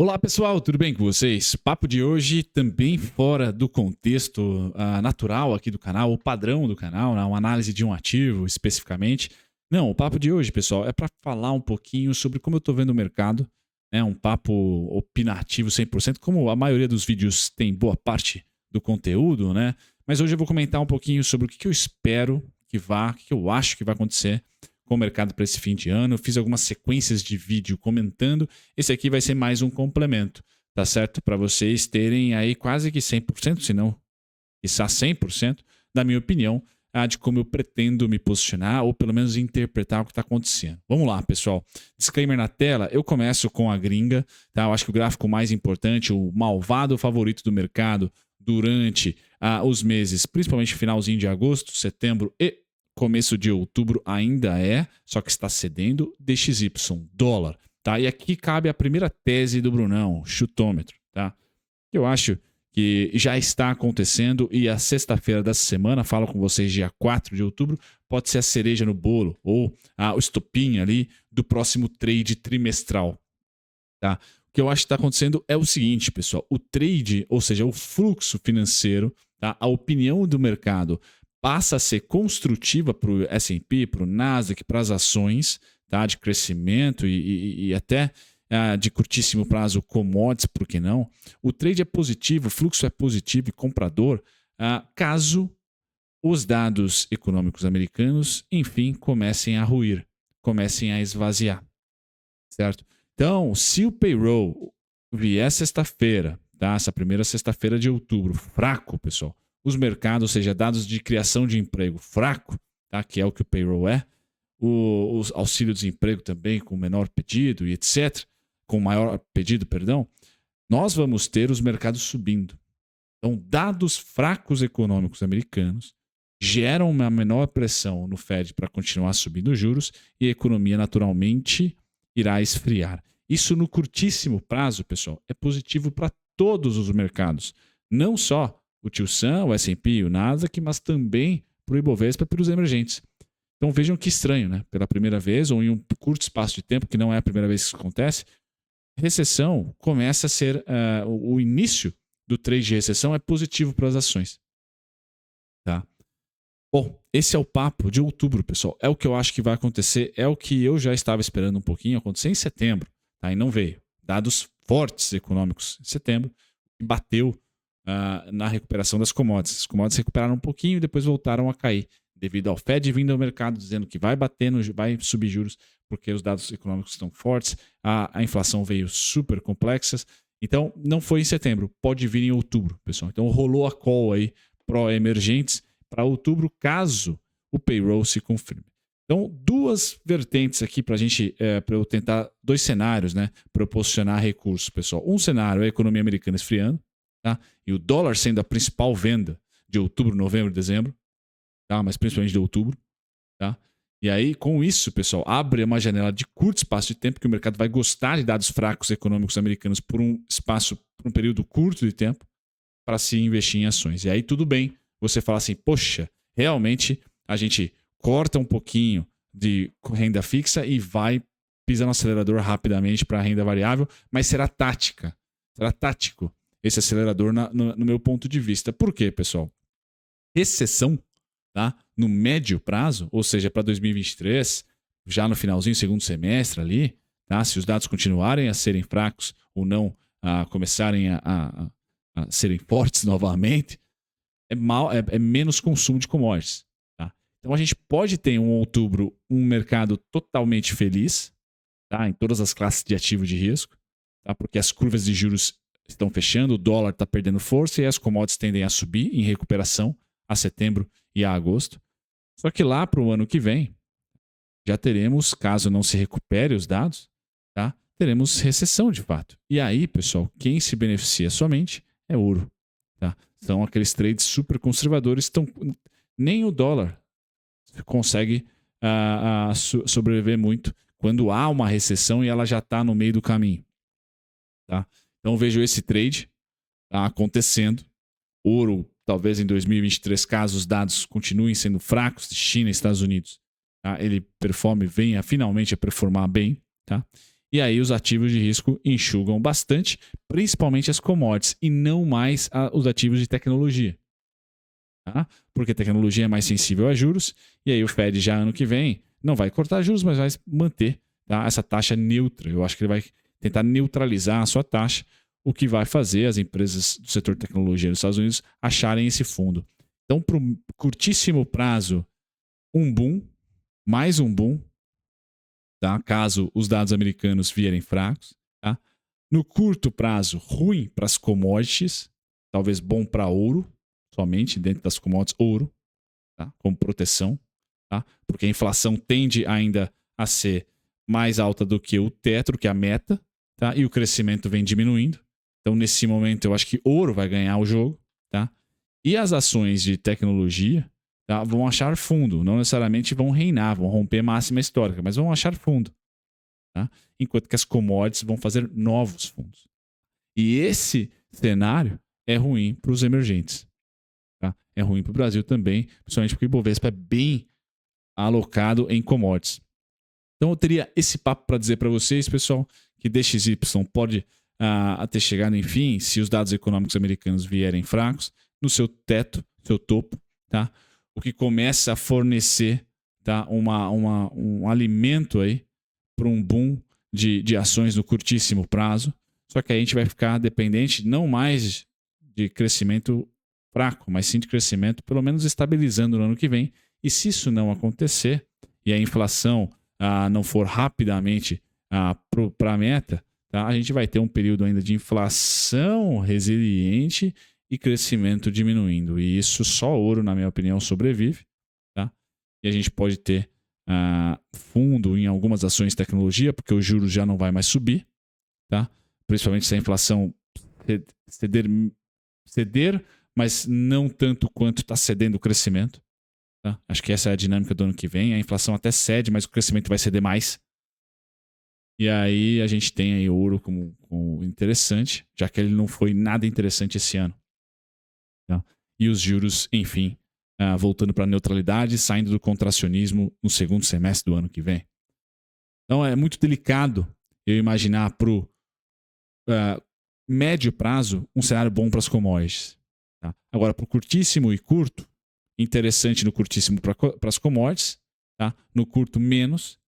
Olá pessoal, tudo bem com vocês? Papo de hoje também fora do contexto natural aqui do canal, o padrão do canal, né? Uma análise de um ativo especificamente. Não, o papo de hoje, pessoal, é para falar um pouquinho sobre como eu estou vendo o mercado, né? Um papo opinativo 100%, como a maioria dos vídeos tem boa parte do conteúdo, né? Mas hoje eu vou comentar um pouquinho sobre o que eu espero o que eu acho que vai acontecer com o mercado para esse fim de ano. Eu fiz algumas sequências de vídeo comentando. Esse aqui vai ser mais um complemento, tá certo? Para vocês terem aí quase que 100%, se não, quiçá 100%, da minha opinião, de como eu pretendo me posicionar ou pelo menos interpretar o que está acontecendo. Vamos lá, pessoal. Disclaimer na tela, eu começo com a gringa, tá? Eu acho que o gráfico mais importante, o malvado favorito do mercado durante os meses, principalmente finalzinho de agosto, setembro e começo de outubro ainda só que está cedendo DXY, dólar, tá? E aqui cabe a primeira tese do Brunão, chutômetro, tá? Eu acho que já está acontecendo e a sexta-feira dessa semana, falo com vocês dia 4 de outubro, pode ser a cereja no bolo ou o estopim ali do próximo trade trimestral, tá? O que eu acho que está acontecendo é o seguinte, pessoal, o trade, ou seja, o fluxo financeiro, tá? A opinião do mercado passa a ser construtiva para o S&P, para o Nasdaq, para as ações, tá? De crescimento e até de curtíssimo prazo commodities, por que não? O trade é positivo, o fluxo é positivo e comprador, caso os dados econômicos americanos, enfim, comecem a ruir, comecem a esvaziar, certo? Então, se o payroll vier sexta-feira, tá? Essa primeira sexta-feira de outubro, fraco, pessoal, os mercados, ou seja, dados de criação de emprego fraco, tá? Que é o que o payroll o auxílio-desemprego também com menor pedido e etc., com maior pedido, perdão, nós vamos ter os mercados subindo. Então, dados fracos econômicos americanos geram uma menor pressão no Fed para continuar subindo os juros e a economia naturalmente irá esfriar. Isso no curtíssimo prazo, pessoal, é positivo para todos os mercados, não só o Tio Sam, o S&P, o Nasdaq, mas também para o Ibovespa e para os emergentes. Então vejam que estranho, né? Pela primeira vez, ou em um curto espaço de tempo, que não é a primeira vez que isso acontece, recessão começa a ser o início do trade de recessão é positivo para as ações. Tá? Bom, esse é o papo de outubro, pessoal. É o que eu acho que vai acontecer, é o que eu já estava esperando um pouquinho acontecer em setembro, tá? E não veio. Dados fortes econômicos em setembro, que bateu na recuperação das commodities. As commodities recuperaram um pouquinho e depois voltaram a cair, devido ao Fed vindo ao mercado dizendo que vai vai subir juros, porque os dados econômicos estão fortes, a inflação veio super complexa. Então, não foi em setembro, pode vir em outubro, pessoal. Então, rolou a call aí pró-emergentes para outubro, caso o payroll se confirme. Então, duas vertentes aqui para a gente, para eu tentar, dois cenários, né, para eu posicionar recursos, pessoal. Um cenário é a economia americana esfriando, tá? E o dólar sendo a principal venda de outubro, novembro, dezembro, tá? Mas principalmente de outubro, tá? E aí, com isso, pessoal, abre uma janela de curto espaço de tempo que o mercado vai gostar de dados fracos econômicos americanos por por um período curto de tempo para se investir em ações. E aí tudo bem, você fala assim, poxa, realmente a gente corta um pouquinho de renda fixa e vai pisar no acelerador rapidamente para a renda variável, mas será tática, será tático esse acelerador no meu ponto de vista. Por quê, pessoal? Recessão, tá? No médio prazo, ou seja, para 2023, já no finalzinho, segundo semestre ali, tá? Se os dados continuarem a serem fracos ou não começarem a serem fortes novamente, é menos consumo de commodities. Tá? Então a gente pode ter em outubro um mercado totalmente feliz, tá? Em todas as classes de ativo de risco, tá? Porque as curvas de juros estão fechando, o dólar está perdendo força e as commodities tendem a subir em recuperação a setembro e a agosto. Só que lá para o ano que vem, já teremos, caso não se recupere os dados, tá? Teremos recessão de fato. E aí, pessoal, quem se beneficia somente é ouro. Tá? São aqueles trades super conservadores. Nem o dólar consegue sobreviver muito quando há uma recessão e ela já está no meio do caminho. Tá? Então vejo esse trade acontecendo. Ouro, talvez em 2023, caso os dados continuem sendo fracos de China e Estados Unidos, tá? Ele venha finalmente a performar bem. Tá? E aí os ativos de risco enxugam bastante, principalmente as commodities, e não mais os ativos de tecnologia. Tá? Porque tecnologia é mais sensível a juros, e aí o Fed já ano que vem não vai cortar juros, mas vai manter, tá, essa taxa neutra. Eu acho que ele vai tentar neutralizar a sua taxa, o que vai fazer as empresas do setor de tecnologia dos Estados Unidos acharem esse fundo. Então, para o curtíssimo prazo, um boom, mais um boom, tá? Caso os dados americanos vierem fracos. Tá? No curto prazo, ruim para as commodities, talvez bom para ouro, somente dentro das commodities, ouro, tá? Como proteção, tá? Porque a inflação tende ainda a ser mais alta do que o teto, que é a meta, tá? E o crescimento vem diminuindo. Então, nesse momento, eu acho que ouro vai ganhar o jogo. Tá? E as ações de tecnologia, tá, vão achar fundo. Não necessariamente vão reinar, vão romper máxima histórica, mas vão achar fundo. Tá? Enquanto que as commodities vão fazer novos fundos. E esse cenário é ruim para os emergentes. Tá? É ruim para o Brasil também, principalmente porque o Ibovespa é bem alocado em commodities. Então eu teria esse papo para dizer para vocês, pessoal, que DXY pode até chegar no fim, se os dados econômicos americanos vierem fracos, no seu teto, seu topo, tá? O que começa a fornecer, tá, um alimento aí para um boom de ações no curtíssimo prazo. Só que aí a gente vai ficar dependente não mais de crescimento fraco, mas sim de crescimento pelo menos estabilizando no ano que vem. E se isso não acontecer e a inflação não for rapidamente para a meta, tá, a gente vai ter um período ainda de inflação resiliente e crescimento diminuindo. E isso só ouro, na minha opinião, sobrevive. Tá? E a gente pode ter fundo em algumas ações de tecnologia, porque o juros já não vai mais subir. Tá? Principalmente se a inflação ceder, mas não tanto quanto está cedendo o crescimento. Tá? Acho que essa é a dinâmica do ano que vem. A inflação até cede, mas o crescimento vai ceder mais. E aí a gente tem aí o ouro como interessante, já que ele não foi nada interessante esse ano. Tá? E os juros, enfim, voltando para a neutralidade, saindo do contracionismo no segundo semestre do ano que vem. Então é muito delicado eu imaginar para o médio prazo um cenário bom para as commodities. Tá? Agora, para o curtíssimo e curto, interessante no curtíssimo para as commodities, tá? No curto menos,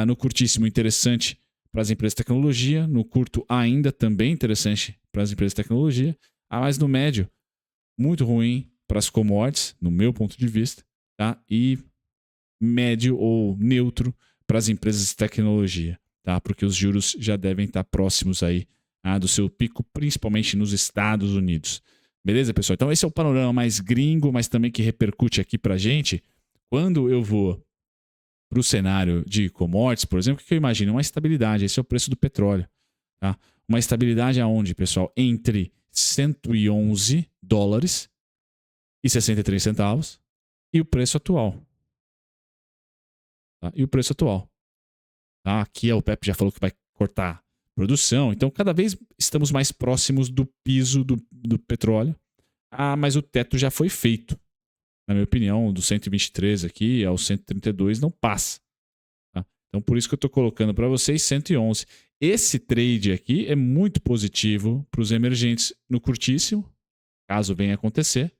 no curtíssimo interessante para as empresas de tecnologia, no curto ainda também interessante para as empresas de tecnologia, mas no médio muito ruim para as commodities, no meu ponto de vista, tá? E médio ou neutro para as empresas de tecnologia, tá? Porque os juros já devem estar próximos aí do seu pico, principalmente nos Estados Unidos. Beleza, pessoal? Então esse é o panorama mais gringo, mas também que repercute aqui para a gente. Quando eu vou para o cenário de commodities, por exemplo, o que eu imagino? Uma estabilidade. Esse é o preço do petróleo. Tá? Uma estabilidade aonde, pessoal? Entre 111 dólares e 63 centavos e o preço atual. Tá? E o preço atual. Tá? Aqui a OPEP já falou que vai cortar produção, então cada vez estamos mais próximos do piso do petróleo, mas o teto já foi feito. Na minha opinião, do 123 aqui ao 132 não passa. Tá? Então por isso que eu estou colocando para vocês 111. Esse trade aqui é muito positivo para os emergentes no curtíssimo, caso venha acontecer.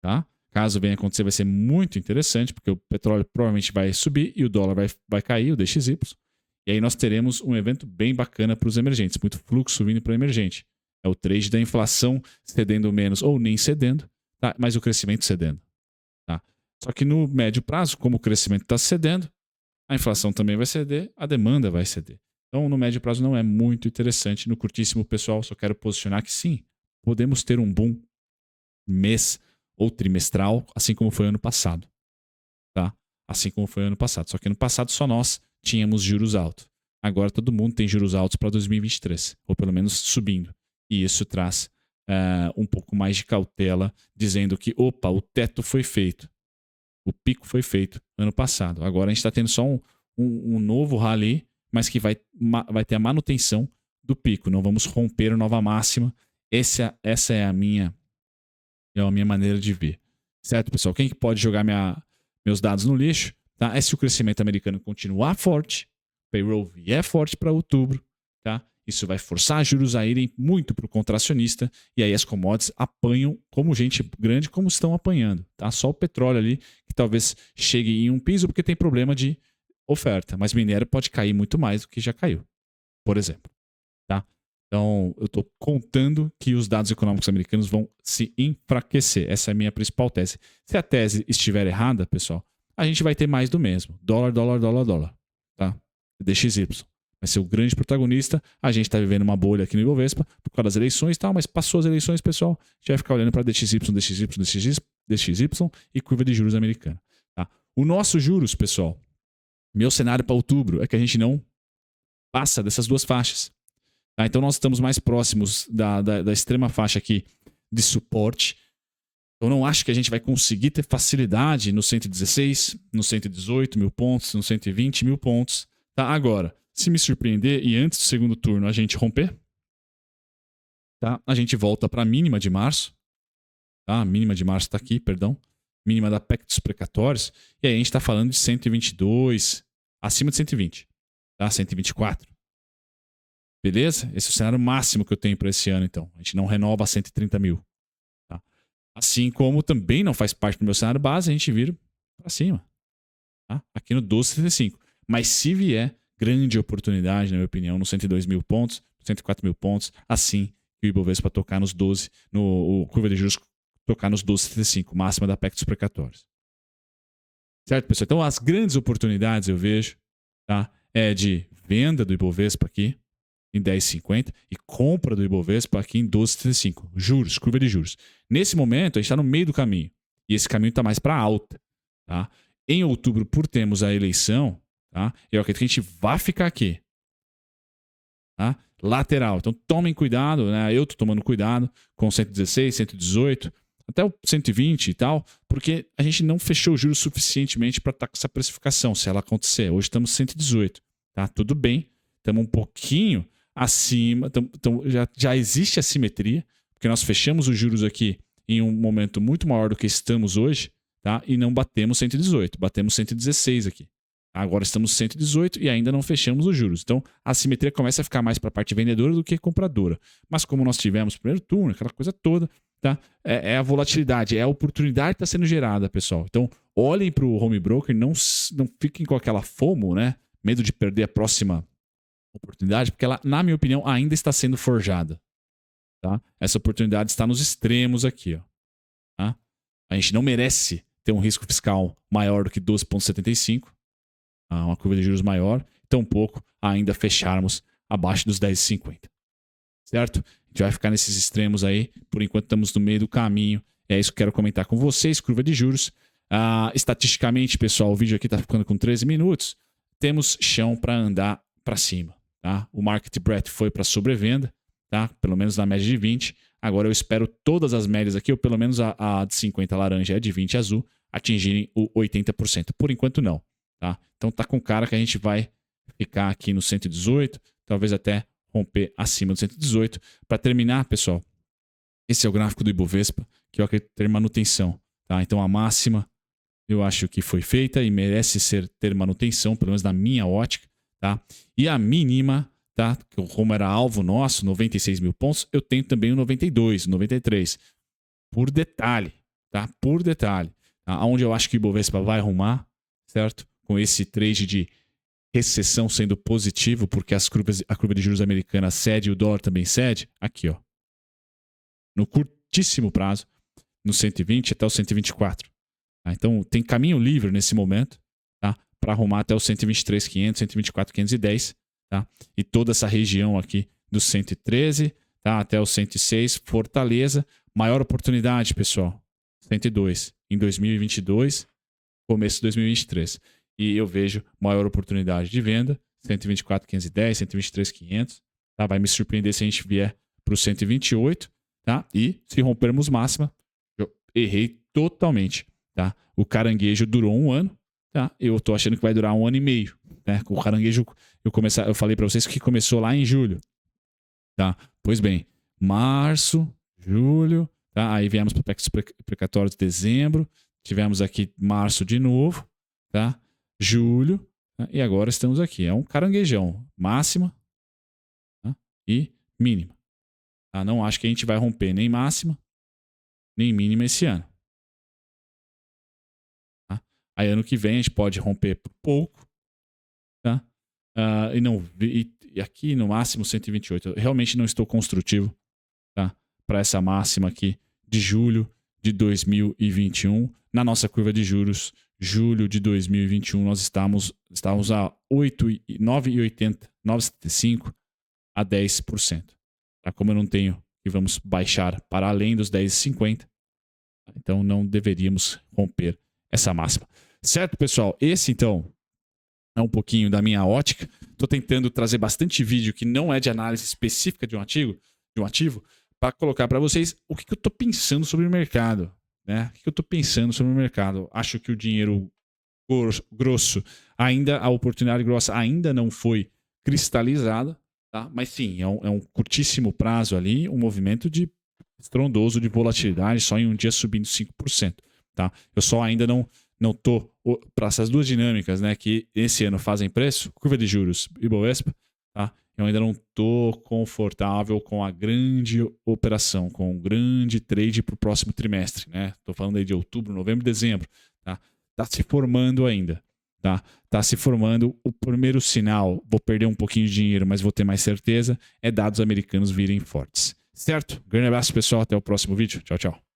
Tá? Caso venha acontecer, vai ser muito interessante, porque o petróleo provavelmente vai subir e o dólar vai cair, o DXY. E aí nós teremos um evento bem bacana para os emergentes, muito fluxo vindo para o emergente. É o trade da inflação cedendo menos ou nem cedendo, tá? Mas o crescimento cedendo. Tá? Só que no médio prazo, como o crescimento está cedendo, a inflação também vai ceder, a demanda vai ceder. Então, no médio prazo não é muito interessante. No curtíssimo, pessoal, só quero posicionar que sim, podemos ter um boom mês ou trimestral, assim como foi ano passado. Tá? Assim como foi ano passado. Só que ano passado só nós tínhamos juros altos. Agora todo mundo tem juros altos para 2023, ou pelo menos subindo. E isso traz um pouco mais de cautela, dizendo que, opa, o teto foi feito. O pico foi feito ano passado. Agora a gente está tendo só um novo rally, mas que vai ter a manutenção do pico. Não vamos romper a nova máxima. Essa é a minha maneira de ver. Certo, pessoal? Quem que pode jogar meus dados no lixo? Tá? É se o crescimento americano continuar forte, payroll vier forte para outubro, tá? Isso vai forçar juros a irem muito para o contracionista e aí as commodities apanham como gente grande, como estão apanhando, tá? Só o petróleo ali que talvez chegue em um piso porque tem problema de oferta, mas minério pode cair muito mais do que já caiu, por exemplo, tá? Então, eu estou contando que os dados econômicos americanos vão se enfraquecer. Essa é a minha principal tese. Se a tese estiver errada, pessoal, a gente vai ter mais do mesmo. Dólar, dólar, dólar, dólar. Tá? DXY. Vai ser o grande protagonista. A gente está vivendo uma bolha aqui no Ibovespa por causa das eleições e tal, mas passou as eleições, pessoal, a gente vai ficar olhando para DXY, DXY, DXY, DXY e curva de juros americana. Tá? O nosso juros, pessoal, meu cenário para outubro é que a gente não passa dessas duas faixas. Tá? Então nós estamos mais próximos da extrema faixa aqui de suporte. Eu não acho que a gente vai conseguir ter facilidade no 116, no 118 mil pontos, no 120 mil pontos. Tá? Agora, se me surpreender e antes do segundo turno a gente romper, tá? A gente volta para a mínima de março. Tá? A mínima de março está aqui, perdão. Mínima da PEC dos precatórios. E aí a gente está falando de 122, acima de 120. Tá? 124. Beleza? Esse é o cenário máximo que eu tenho para esse ano, então. A gente não renova a 130 mil. Tá? Assim como também não faz parte do meu cenário base, a gente vira para cima. Tá? Aqui no 12,75. Mas se vier grande oportunidade, na minha opinião, nos 102 mil pontos, 104 mil pontos, assim que o Ibovespa tocar nos 12, o curva de juros tocar nos 12,75, máxima da PEC dos precatórios. Certo, pessoal? Então, as grandes oportunidades eu vejo, tá? É de venda do Ibovespa aqui, em 10,50 e compra do Ibovespa aqui em 12,35. Juros, curva de juros. Nesse momento, a gente está no meio do caminho. E esse caminho está mais para alta. Tá? Em outubro, por termos a eleição, tá? Eu acredito que a gente vai ficar aqui. Tá? Lateral. Então tomem cuidado, né? Eu estou tomando cuidado com 116, 118, até o 120 e tal, porque a gente não fechou o juros suficientemente para estar com essa precificação, se ela acontecer. Hoje estamos 118. Tá? Tudo bem. Estamos um pouquinho acima, então já existe assimetria, porque nós fechamos os juros aqui em um momento muito maior do que estamos hoje, tá? E não batemos 118, batemos 116 aqui. Agora estamos 118 e ainda não fechamos os juros. Então a assimetria começa a ficar mais para a parte vendedora do que compradora. Mas como nós tivemos o primeiro turno, aquela coisa toda, tá? É a volatilidade, é a oportunidade que está sendo gerada, pessoal. Então olhem para o home broker, não fiquem com aquela FOMO, né? Medo de perder a próxima oportunidade, porque ela, na minha opinião, ainda está sendo forjada. Tá? Essa oportunidade está nos extremos aqui. Ó. Tá? A gente não merece ter um risco fiscal maior do que 12,75, uma curva de juros maior, tampouco ainda fecharmos abaixo dos 10,50. Certo? A gente vai ficar nesses extremos aí, por enquanto estamos no meio do caminho. É isso que eu quero comentar com vocês, curva de juros. Estatisticamente, pessoal, o vídeo aqui está ficando com 13 minutos. Temos chão para andar para cima. Tá? O market breadth foi para sobrevenda, tá? Pelo menos na média de 20. Agora eu espero todas as médias aqui, ou pelo menos a de 50 laranja e a de 20 azul, atingirem o 80%. Por enquanto não. Tá? Então tá com cara que a gente vai ficar aqui no 118, talvez até romper acima do 118. Para terminar, pessoal, esse é o gráfico do Ibovespa, que eu acredito ter manutenção. Tá? Então a máxima eu acho que foi feita e merece ter manutenção, pelo menos na minha ótica. Tá? E a mínima, tá? Como era alvo nosso, 96 mil pontos, eu tenho também o 92, o 93. Por detalhe, tá? Por detalhe. Tá? Onde eu acho que o Ibovespa vai arrumar, certo? Com esse trade de recessão sendo positivo, porque a curva de juros americana cede e o dólar também cede. Aqui, ó. No curtíssimo prazo, no 120 até o 124. Tá? Então, tem caminho livre nesse momento, tá? Para arrumar até o 123.500, 124.510, tá? E toda essa região aqui do 113, tá? Até o 106, Fortaleza, maior oportunidade, pessoal, 102 em 2022, começo de 2023. E eu vejo maior oportunidade de venda, 124.510, 123.500, tá? Vai me surpreender se a gente vier para o 128, tá? E se rompermos máxima, eu errei totalmente, tá? O caranguejo durou um ano. Tá? Eu tô achando que vai durar 1 ano e meio. Né? O caranguejo, eu falei para vocês que começou lá em julho. Tá? Pois bem, março, julho, tá? Aí viemos para o PEC precatório de dezembro, tivemos aqui março de novo, tá? Julho, Tá? E agora estamos aqui. É um caranguejão. Máxima, tá? E mínima. Tá? Não acho que a gente vai romper nem máxima, nem mínima esse ano. Tá? Aí ano que vem a gente pode romper por pouco. Tá? E aqui no máximo 128. Eu realmente não estou construtivo, tá? Para essa máxima aqui de julho de 2021. Na nossa curva de juros, julho de 2021, nós estávamos a 9,80, 9,75 a 10%. Tá? Como eu não tenho e vamos baixar para além dos 10,50, então não deveríamos romper essa máxima. Certo, pessoal? Esse, então, é um pouquinho da minha ótica. Estou tentando trazer bastante vídeo que não é de análise específica de um ativo, para colocar para vocês o que eu estou pensando sobre o mercado. Né? O que eu estou pensando sobre o mercado? Acho que o dinheiro grosso, a oportunidade grossa ainda não foi cristalizada, tá? Mas sim, é um curtíssimo prazo ali, um movimento de estrondoso de volatilidade, só em um dia subindo 5%. Tá? Eu só ainda não estou para essas duas dinâmicas, né, que esse ano fazem preço, curva de juros e Bovespa, tá? Eu ainda não estou confortável com a grande operação, com o grande trade para o próximo trimestre. Né? Estou falando aí de outubro, novembro, dezembro. Tá? Tá se formando ainda. Tá se formando. O primeiro sinal, vou perder um pouquinho de dinheiro, mas vou ter mais certeza, é dados americanos virem fortes. Certo? Grande abraço, pessoal. Até o próximo vídeo. Tchau, tchau.